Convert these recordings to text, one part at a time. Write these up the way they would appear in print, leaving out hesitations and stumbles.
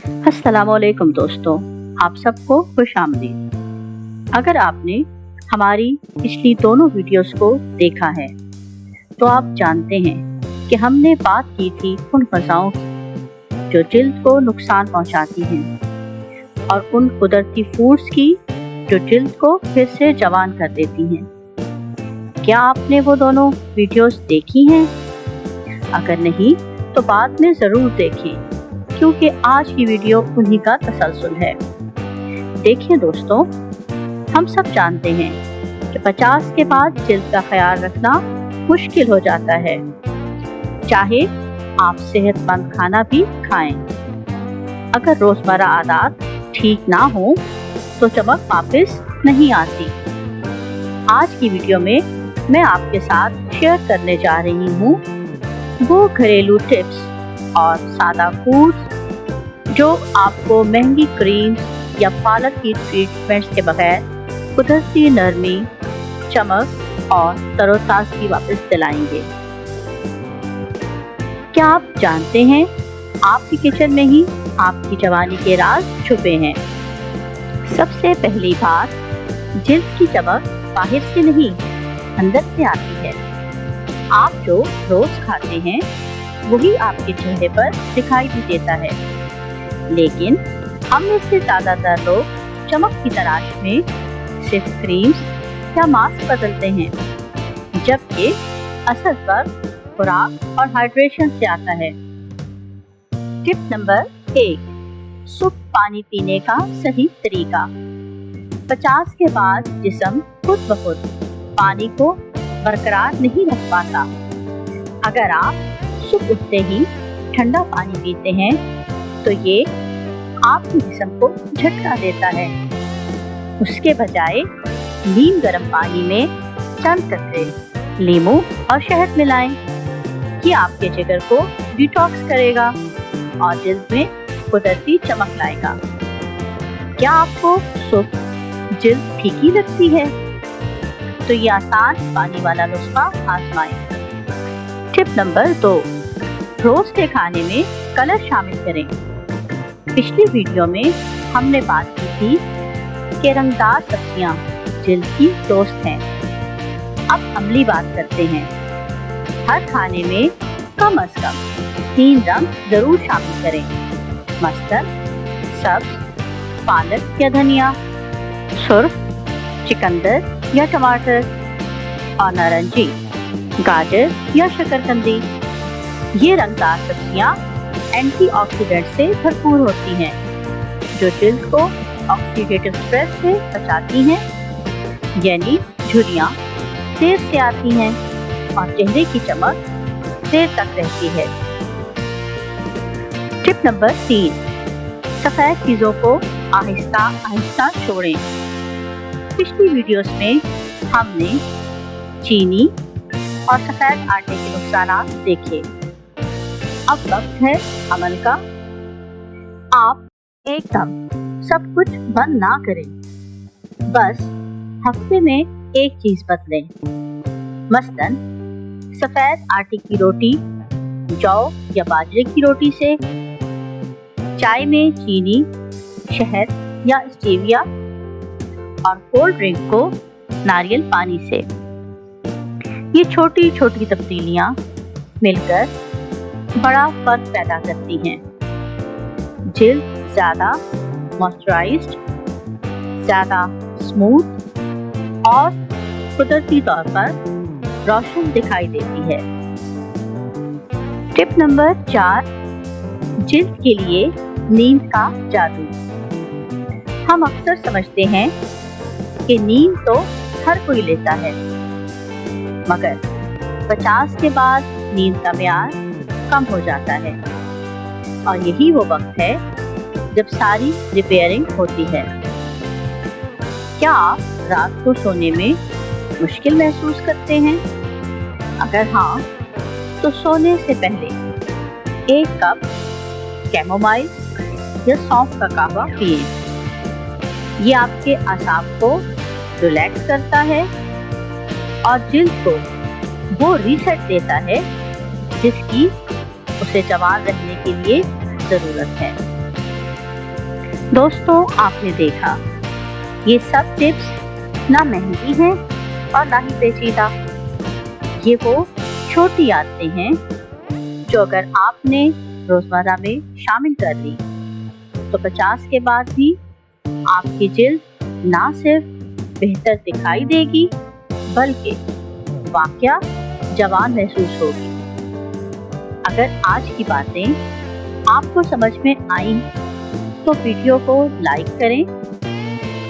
अस्सलाम वालेकुम दोस्तों, आप सबको खुश आमदीद। अगर आपने हमारी पिछली दोनों वीडियोस को देखा है तो आप जानते हैं कि हमने बात की थी उन ग़िज़ाओं की जो जिल्द को नुकसान पहुंचाती हैं और उन कुदरती फूड्स की जो जिल्द को फिर से जवान कर देती हैं। क्या आपने वो दोनों वीडियोस देखी हैं? अगर नहीं तो बाद में ज़रूर देखें, क्योंकि आज की वीडियो उन्हीं का तसलसल है। देखिए दोस्तों, हम सब जानते हैं कि 50 के बाद जिल्द का ख्याल रखना मुश्किल हो जाता है, चाहे आप सेहतमंद खाना भी खाएं। अगर रोज़मर्रा आदत ठीक ना हो तो चमक वापस नहीं आती। आज की वीडियो में मैं आपके साथ शेयर करने जा रही हूँ वो घरेलू टिप्स और सादा फूड्स जो आपको महंगी क्रीम्स या पार्लर की ट्रीटमेंट्स के बगैर कुदरती नरमी, चमक और तरोताज़गी वापस दिलाएंगे। क्या आप जानते हैं आपकी किचन में ही आपकी जवानी के राज छुपे हैं। सबसे पहली बात, जिल्द की चमक बाहर से नहीं अंदर से आती है। आप जो रोज खाते हैं वही आपके चेहरे पर दिखाई भी देता है, लेकिन हम में से ज़्यादातर लोग चमक की तलाश में सिर्फ क्रीम्स या मास्क बदलते हैं, जबकि असल फर्क खुराक और हाइड्रेशन से आता है। टिप नंबर 1, सूख पानी पीने का सही तरीका। 50 के बाद जिस्म खुद ब खुद पानी को बरकरार नहीं रख पाता। अगर आप सुबह उठते ही ठंडा पानी पीते हैं तो ये आपके जिस्म को झटका देता है। उसके बजाय नीम गर्म पानी में चंद कतरे नींबू और शहद मिलाएं। ये आपके जिगर को डिटॉक्स करेगा और जिल्द में कुदरती चमक लाएगा। क्या आपको सुबह जिल्द फीकी लगती है तो ये आसान पानी वाला नुस्खा आजमाएं। टिप नंबर 2, रोज के खाने में कलर शामिल करें। पिछली वीडियो में हमने बात की थी कि रंगदार सब्जियां जिल्द की दोस्त हैं। अब अमली बात करते हैं। हर खाने में कम से कम 3 रंग जरूर शामिल करें, मस्टर्ड, सब्ज, पालक या धनिया, सुर्ख, चिकंदर या टमाटर और नारंगी, गाजर या शकरकंदी। ये रंगदार सब्जियां एंटीऑक्सीडेंट से भरपूर होती हैं, जो जिल्द को ऑक्सीडेटिव स्ट्रेस से बचाती हैं, यानी झुर्रियां देर से आती हैं और चेहरे की चमक देर तक रहती है। टिप नंबर 3, सफ़ेद चीज़ों को आहिस्ता आहिस्ता छोड़ें। पिछली वीडियोस में हमने चीनी और सफ़ेद आटे के नुकसान देखे। अब वक्त है अमल का। आप एकदम सब कुछ बंद ना करें, बस हफ्ते में एक चीज़ बदलें। मसलन सफ़ेद आटे की रोटी जौ या बाजरे की रोटी से, चाय में चीनी, शहद या स्टीविया और कोल्ड ड्रिंक को नारियल पानी से। ये छोटी छोटी तब्दीलियां मिलकर बड़ा फर्क पैदा करती हैं। जिल्द ज़्यादा मॉइस्चराइज्ड, ज़्यादा स्मूथ और कुदरती तौर पर रोशन दिखाई देती है। टिप नंबर 4, जिल्द के लिए नींद का जादू। हम अक्सर समझते हैं कि नींद तो हर कोई लेता है, मगर 50 के बाद नींद का म्यार कम हो जाता है और यही वो वक्त है जब सारी रिपेयरिंग होती है। क्या आप रात को सोने में मुश्किल महसूस करते हैं? अगर हाँ, तो सोने से पहले 1 कप कैमोमाइल या सौंफ का कहवा पिएं। ये आपके आसाब को रिलैक्स करता है और जिल्द को वो रीसेट देता है जिसकी उसे जवान रहने के लिए ज़रूरत है। दोस्तों, आपने देखा ये सब टिप्स ना महंगी हैं और ना ही पेचीदा। ये वो छोटी आदतें हैं जो अगर आपने रोजमर्रा में शामिल कर ली तो 50 के बाद भी आपकी जिल्द ना सिर्फ बेहतर दिखाई देगी बल्कि वाकया जवान महसूस होगी। अगर आज की बातें आपको समझ में आई तो वीडियो को लाइक करें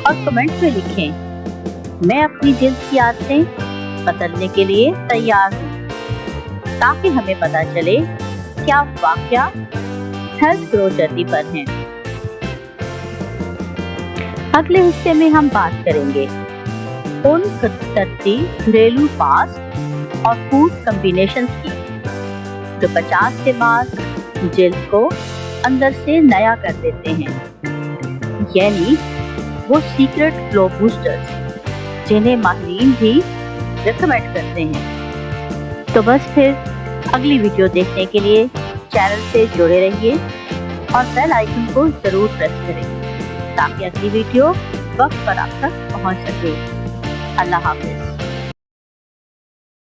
और कमेंट में लिखें, मैं अपनी जिल्द की आदतें बदलने के लिए तैयार हूँ, ताकि हमें पता चले कि आप वाकया हेल्थ ग्रो जर्नी पर हैं। अगले हिस्से में हम बात करेंगे उन कुदरती घरेलू फास्ट और फूड कॉम्बिनेशंस की जो 50 के बाद जिल्द को अंदर से नया कर देते हैं, यानी वो सीक्रेट ग्लो बूस्टर्स जिन्हें माहिरीन भी रिकमेंड करते हैं। तो बस फिर अगली वीडियो देखने के लिए चैनल से जुड़े रहिए और बेल आइकन को जरूर प्रेस करें ताकि अगली वीडियो वक्त पर आप तक पहुंच सके। अल्लाह हाफिज।